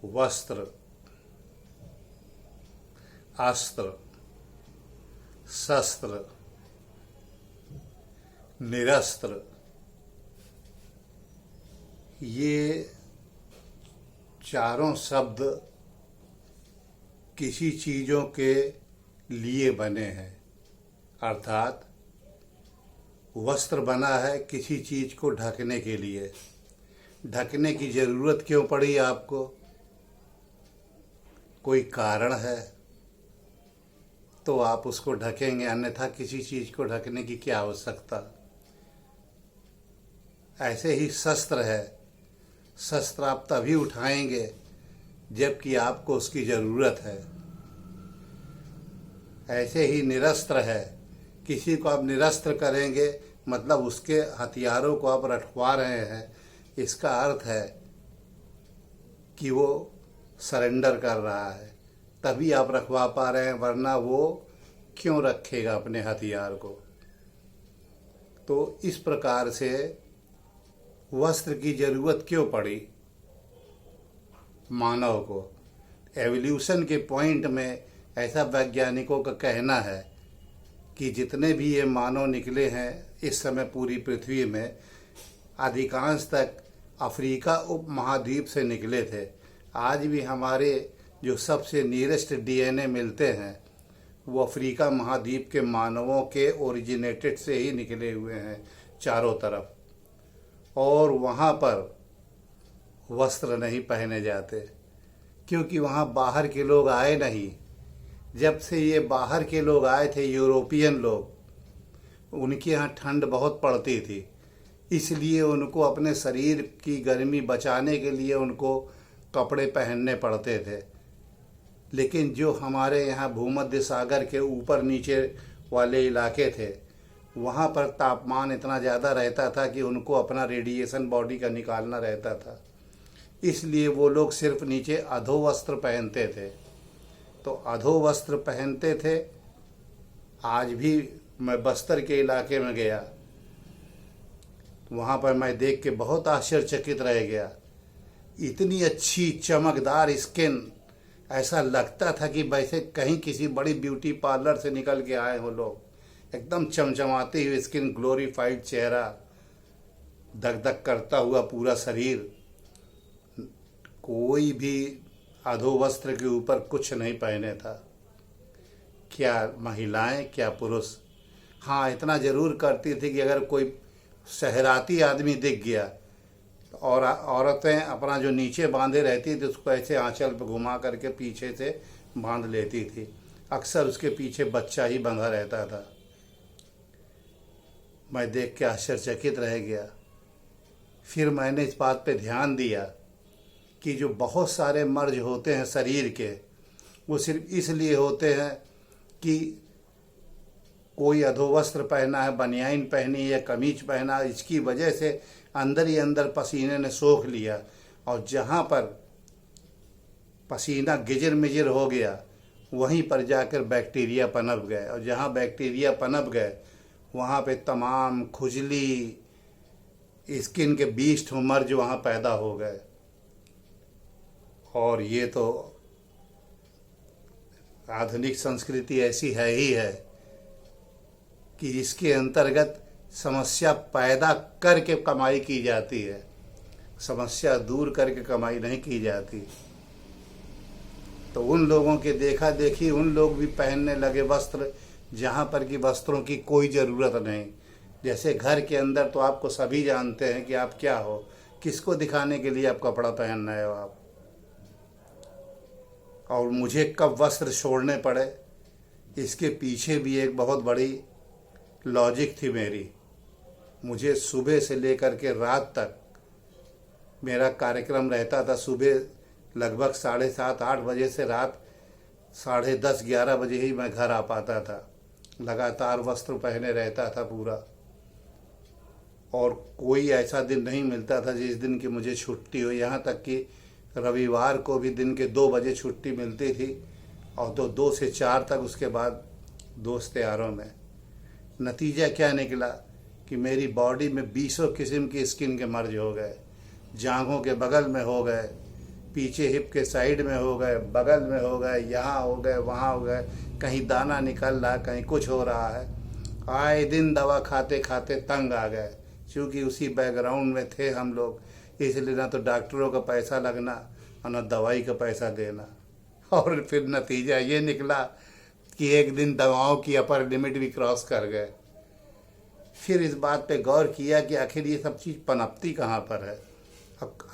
वस्त्र, अस्त्र, शस्त्र, निरस्त्र, ये चारों शब्द किसी चीज़ों के लिए बने हैं। अर्थात वस्त्र बना है किसी चीज़ को ढकने के लिए। ढकने की ज़रूरत क्यों पड़ी आपको? कोई कारण है तो आप उसको ढकेंगे, अन्यथा किसी चीज़ को ढकने की क्या आवश्यकता। ऐसे ही शस्त्र है, शस्त्र आप तभी उठाएंगे जबकि आपको उसकी ज़रूरत है। ऐसे ही निरस्त्र है, किसी को आप निरस्त्र करेंगे मतलब उसके हथियारों को आप रखवा रहे हैं, इसका अर्थ है कि वो सरेंडर कर रहा है, तभी आप रखवा पा रहे हैं, वरना वो क्यों रखेगा अपने हथियार को। तो इस प्रकार से वस्त्र की ज़रूरत क्यों पड़ी मानव को? एवोल्यूशन के पॉइंट में ऐसा वैज्ञानिकों का कहना है कि जितने भी ये मानव निकले हैं इस समय पूरी पृथ्वी में, अधिकांश तक अफ्रीका उपमहाद्वीप से निकले थे। आज भी हमारे जो सबसे नियरेस्ट डीएनए मिलते हैं वो अफ्रीका महाद्वीप के मानवों के ओरिजिनेटेड से ही निकले हुए हैं चारों तरफ। और वहाँ पर वस्त्र नहीं पहने जाते क्योंकि वहाँ बाहर के लोग आए नहीं। जब से ये बाहर के लोग आए थे, यूरोपियन लोग, उनके यहाँ ठंड बहुत पड़ती थी, इसलिए उनको अपने शरीर की गर्मी बचाने के लिए उनको कपड़े पहनने पड़ते थे। लेकिन जो हमारे यहाँ भूमध्य सागर के ऊपर नीचे वाले इलाके थे, वहाँ पर तापमान इतना ज़्यादा रहता था कि उनको अपना रेडिएशन बॉडी का निकालना रहता था, इसलिए वो लोग सिर्फ नीचे अधोवस्त्र पहनते थे। तो अधोवस्त्र पहनते थे। आज भी मैं बस्तर के इलाके में गया, वहाँ पर मैं देख के बहुत आश्चर्यचकित रह गया। इतनी अच्छी चमकदार स्किन, ऐसा लगता था कि वैसे कहीं किसी बड़ी ब्यूटी पार्लर से निकल के आए हो लोग। एकदम चमचमाती हुई स्किन, ग्लोरीफाइड चेहरा, धक धक करता हुआ पूरा शरीर। कोई भी अधोवस्त्र के ऊपर कुछ नहीं पहने था, क्या महिलाएं क्या पुरुष। हाँ, इतना ज़रूर करती थी कि अगर कोई शहराती आदमी दिख गया और औरतें अपना जो नीचे बांधे रहती थी उसको ऐसे आंचल पर घुमा करके पीछे से बांध लेती थी। अक्सर उसके पीछे बच्चा ही बंधा रहता था। मैं देख के आश्चर्यचकित रह गया। फिर मैंने इस बात पे ध्यान दिया कि जो बहुत सारे मर्ज होते हैं शरीर के, वो सिर्फ इसलिए होते हैं कि कोई अधोवस्त्र पहना है, बनियाइन पहनी है, कमीज पहना, इसकी वजह से अंदर ही अंदर पसीने ने सोख लिया, और जहाँ पर पसीना गिजर मिजर हो गया वहीं पर जाकर बैक्टीरिया पनप गए, और जहाँ बैक्टीरिया पनप गए वहाँ पे तमाम खुजली, स्किन के 20 मर्ज वहाँ पैदा हो गए। और ये तो आधुनिक संस्कृति ऐसी है ही है कि इसके अंतर्गत समस्या पैदा करके कमाई की जाती है, समस्या दूर करके कमाई नहीं की जाती। तो उन लोगों के देखा देखी उन लोग भी पहनने लगे वस्त्र जहाँ पर कि वस्त्रों की कोई ज़रूरत नहीं। जैसे घर के अंदर तो आपको सभी जानते हैं कि आप क्या हो, किसको दिखाने के लिए आप कपड़ा पहन रहे हो आप। और मुझे कब वस्त्र छोड़ने पड़े, इसके पीछे भी एक बहुत बड़ी लॉजिक थी मेरी। मुझे सुबह से लेकर के रात तक मेरा कार्यक्रम रहता था। सुबह लगभग 7:30-8 बजे से रात 10:30-11 बजे ही मैं घर आ पाता था। लगातार वस्त्र पहने रहता था पूरा, और कोई ऐसा दिन नहीं मिलता था जिस दिन की मुझे छुट्टी हो। यहाँ तक कि रविवार को भी दिन के 2 बजे छुट्टी मिलती थी, और तो 2 से 4 तक उसके बाद दोस्त यारों में। नतीजा क्या निकला कि मेरी बॉडी में 20 किस्म की स्किन के मर्ज हो गए, जांघों के बगल में हो गए, पीछे हिप के साइड में हो गए, बगल में हो गए, यहाँ हो गए, वहाँ हो गए, कहीं दाना निकल रहा, कहीं कुछ हो रहा है। आए दिन दवा खाते खाते तंग आ गए। क्योंकि उसी बैकग्राउंड में थे हम लोग, इसलिए ना तो डॉक्टरों का पैसा लगना और ना दवाई का पैसा देना। और फिर नतीजा ये निकला कि एक दिन दवाओं की अपर लिमिट भी क्रॉस कर गए। फिर इस बात पे गौर किया कि आखिर ये सब चीज़ पनपती कहाँ पर है।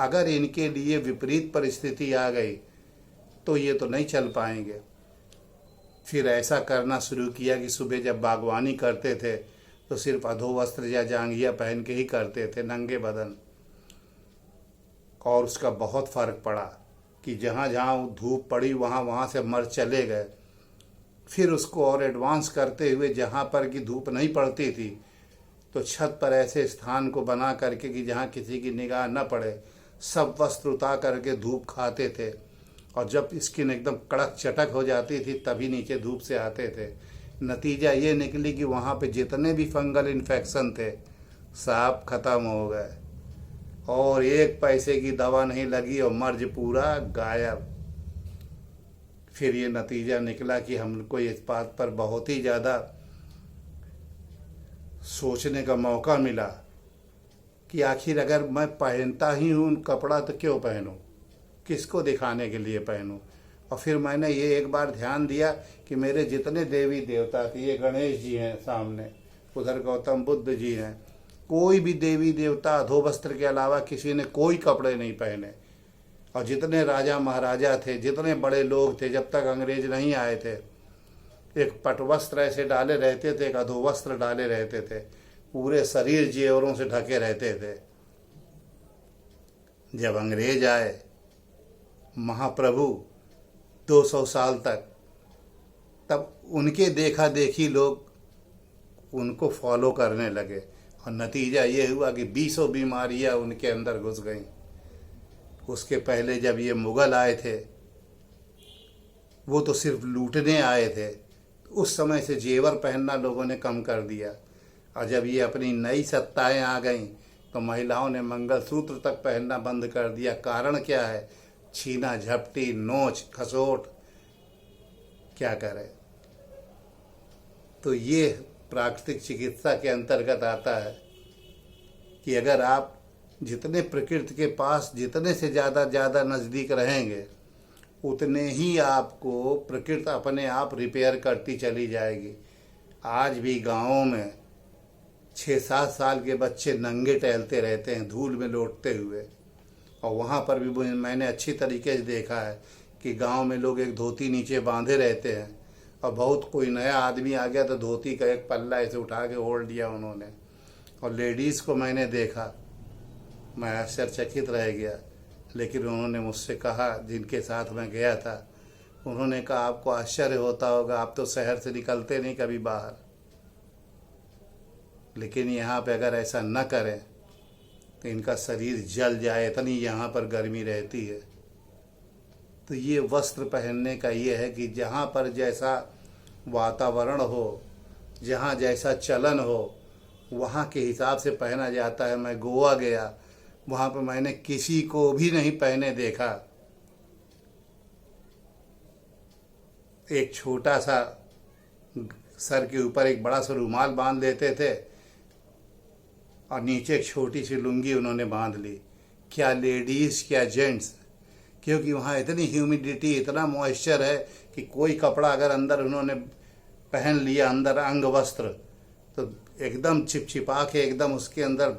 अगर इनके लिए विपरीत परिस्थिति आ गई तो ये तो नहीं चल पाएंगे। फिर ऐसा करना शुरू किया कि सुबह जब बागवानी करते थे तो सिर्फ अधोवस्त्र या जांघिया पहन के ही करते थे, नंगे बदन। और उसका बहुत फ़र्क पड़ा कि जहाँ जहाँ धूप पड़ी वहाँ वहाँ से मर चले गए। फिर उसको और एडवांस करते हुए जहाँ पर कि धूप नहीं पड़ती थी तो छत पर ऐसे स्थान को बना करके कि जहाँ किसी की निगाह न पड़े, सब वस्त्र उतार करके धूप खाते थे। और जब स्किन एकदम कड़क चटक हो जाती थी तभी नीचे धूप से आते थे। नतीजा ये निकली कि वहाँ पे जितने भी फंगल इन्फेक्शन थे सब खत्म हो गए और एक पैसे की दवा नहीं लगी और मर्ज पूरा गायब। फिर ये नतीजा निकला कि हमको इस बात पर बहुत ही ज़्यादा सोचने का मौका मिला कि आखिर अगर मैं पहनता ही हूँ कपड़ा तो क्यों पहनूं, किसको दिखाने के लिए पहनूं। और फिर मैंने ये एक बार ध्यान दिया कि मेरे जितने देवी देवता थे, ये गणेश जी हैं सामने, उधर गौतम बुद्ध जी हैं, कोई भी देवी देवता अधोवस्त्र के अलावा किसी ने कोई कपड़े नहीं पहने। और जितने राजा महाराजा थे, जितने बड़े लोग थे, जब तक अंग्रेज नहीं आए थे, एक पटवस्त्र ऐसे डाले रहते थे, एक अधोवस्त्र डाले रहते थे, पूरे शरीर जेवरों से ढके रहते थे। जब अंग्रेज आए महाप्रभु 200 साल तक, तब उनके देखा देखी लोग उनको फॉलो करने लगे और नतीजा ये हुआ कि 20 बीमारियां उनके अंदर घुस गईं। उसके पहले जब ये मुग़ल आए थे वो तो सिर्फ लूटने आए थे, उस समय से जेवर पहनना लोगों ने कम कर दिया। और जब ये अपनी नई सत्ताएं आ गईं तो महिलाओं ने मंगलसूत्र तक पहनना बंद कर दिया। कारण क्या है? छीना झपटी, नोच खसोट, क्या करे। तो ये प्राकृतिक चिकित्सा के अंतर्गत आता है कि अगर आप जितने प्रकृति के पास जितने से ज़्यादा नज़दीक रहेंगे उतने ही आपको प्रकृति अपने आप रिपेयर करती चली जाएगी। आज भी गाँवों में 6-7 साल के बच्चे नंगे टहलते रहते हैं धूल में लौटते हुए। और वहाँ पर भी मैंने अच्छी तरीके से देखा है कि गांव में लोग एक धोती नीचे बांधे रहते हैं और बहुत कोई नया आदमी आ गया तो धोती का एक पल्ला ऐसे उठा के ओढ़ लिया उन्होंने। और लेडीज़ को मैंने देखा, मैं आश्चर्यचकित रह गया। लेकिन उन्होंने मुझसे कहा, जिनके साथ मैं गया था, उन्होंने कहा आपको आश्चर्य होता होगा, आप तो शहर से निकलते नहीं कभी बाहर, लेकिन यहाँ पे अगर ऐसा न करें तो इनका शरीर जल जाए, इतनी यहाँ पर गर्मी रहती है। तो ये वस्त्र पहनने का ये है कि जहाँ पर जैसा वातावरण हो, जहाँ जैसा चलन हो, वहाँ के हिसाब से पहना जाता है। मैं गोवा गया, वहाँ पर मैंने किसी को भी नहीं पहने देखा। एक छोटा सा सर के ऊपर एक बड़ा सा रुमाल बांध लेते थे और नीचे एक छोटी सी लुंगी उन्होंने बांध ली। क्या लेडीज़ क्या जेंट्स, क्योंकि वहाँ इतनी ह्यूमिडिटी, इतना मॉइस्चर है कि कोई कपड़ा अगर अंदर उन्होंने पहन लिया, अंदर अंग वस्त्र, तो एकदम चिपचिपा के एकदम उसके अंदर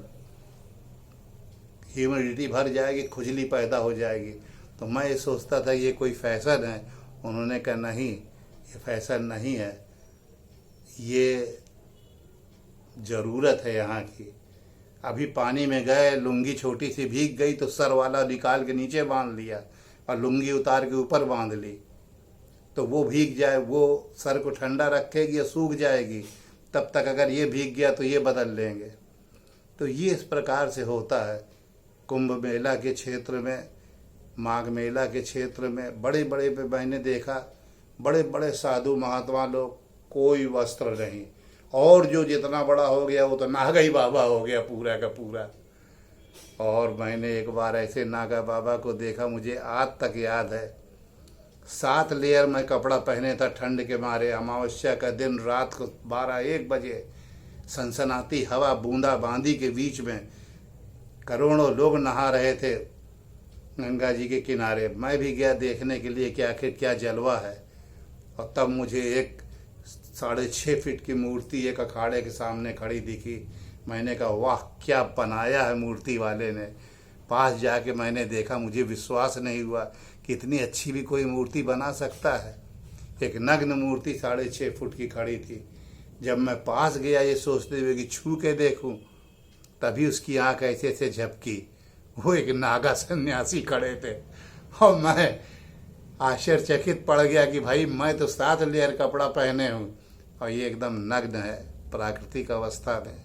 ह्यूमिडिटी भर जाएगी, खुजली पैदा हो जाएगी। तो मैं ये सोचता था ये कोई फैशन है। उन्होंने कहा नहीं, ये फैशन नहीं है, ये ज़रूरत है यहाँ की। अभी पानी में गए, लुंगी छोटी सी भीग गई तो सर वाला निकाल के नीचे बांध लिया और लुंगी उतार के ऊपर बांध ली, तो वो भीग जाए, वो सर को ठंडा रखेगी या सूख जाएगी। तब तक अगर ये भीग गया तो ये बदल लेंगे। तो ये इस प्रकार से होता है। कुंभ मेला के क्षेत्र में, माघ मेला के क्षेत्र में बड़े बड़े पे मैंने देखा, बड़े बड़े साधु महात्मा लोग, कोई वस्त्र नहीं। और जो जितना बड़ा हो गया वो तो नागई बाबा हो गया पूरा का पूरा। और मैंने एक बार ऐसे नागा बाबा को देखा, मुझे आज तक याद है। 7 लेयर में कपड़ा पहने था ठंड के मारे। अमावस्या का दिन, रात को 12-1 बजे, सनसनाती हवा, बूंदाबांदी के बीच में करोड़ों लोग नहा रहे थे गंगा जी के किनारे। मैं भी गया देखने के लिए कि आखिर क्या जलवा है। और तब मुझे एक 6.5 फीट की मूर्ति एक अखाड़े के सामने खड़ी दिखी। मैंने कहा वाह, क्या बनाया है मूर्ति वाले ने। पास जाके मैंने देखा, मुझे विश्वास नहीं हुआ कि इतनी अच्छी भी कोई मूर्ति बना सकता है। एक नग्न मूर्ति 6.5 फुट की खड़ी थी। जब मैं पास गया ये सोचते हुए कि छू के देखूं, तभी उसकी आंख ऐसे से झपकी। वो एक नागा सन्यासी खड़े थे और मैं आश्चर्यचकित पड़ गया कि भाई मैं तो 7 लेयर कपड़ा पहने हूँ और ये एकदम नग्न है प्राकृतिक अवस्था में।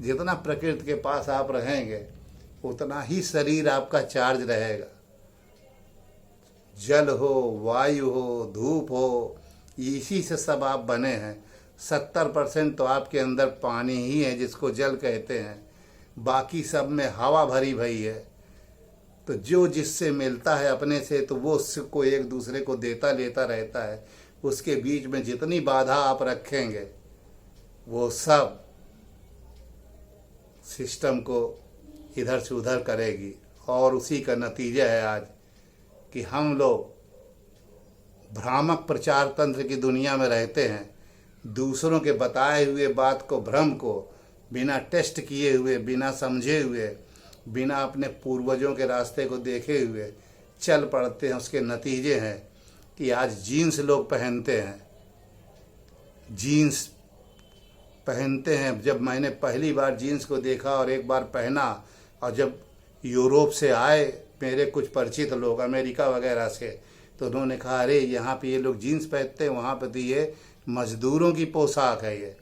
जितना प्रकृति के पास आप रहेंगे उतना ही शरीर आपका चार्ज रहेगा। जल हो, वायु हो, धूप हो, इसी से सब आप बने हैं। 70% तो आपके अंदर पानी ही है जिसको जल कहते हैं, बाकी सब में हवा भरी भई है। तो जो जिससे मिलता है अपने से, तो वो उसको एक दूसरे को देता लेता रहता है। उसके बीच में जितनी बाधा आप रखेंगे वो सब सिस्टम को इधर से उधर करेगी। और उसी का नतीजा है आज कि हम लोग भ्रामक प्रचार तंत्र की दुनिया में रहते हैं। दूसरों के बताए हुए बात को, भ्रम को बिना टेस्ट किए हुए, बिना समझे हुए, बिना अपने पूर्वजों के रास्ते को देखे हुए चल पड़ते हैं। उसके नतीजे हैं कि आज जीन्स लोग पहनते हैं, जीन्स पहनते हैं। जब मैंने पहली बार जीन्स को देखा और एक बार पहना, और जब यूरोप से आए मेरे कुछ परिचित लोग अमेरिका वगैरह से, तो उन्होंने कहा अरे यहाँ पे ये लोग जीन्स पहनते हैं, वहाँ पे तो ये मजदूरों की पोशाक है, ये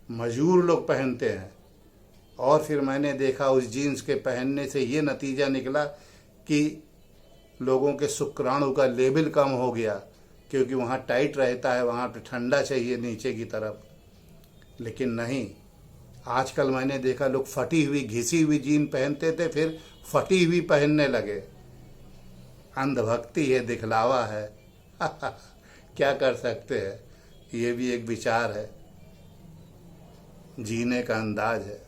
मजदूर लोग पहनते हैं। और फिर मैंने देखा उस जीन्स के पहनने से ये नतीजा निकला कि लोगों के शुक्राणु का लेवल कम हो गया, क्योंकि वहाँ टाइट रहता है, वहाँ पे ठंडा चाहिए नीचे की तरफ। लेकिन नहीं, आजकल मैंने देखा लोग फटी हुई, घिसी हुई जीन पहनते थे, फिर फटी हुई पहनने लगे। अंधभक्ति है, दिखलावा है। क्या कर सकते हैं, ये भी एक विचार है, जीने का अंदाज है।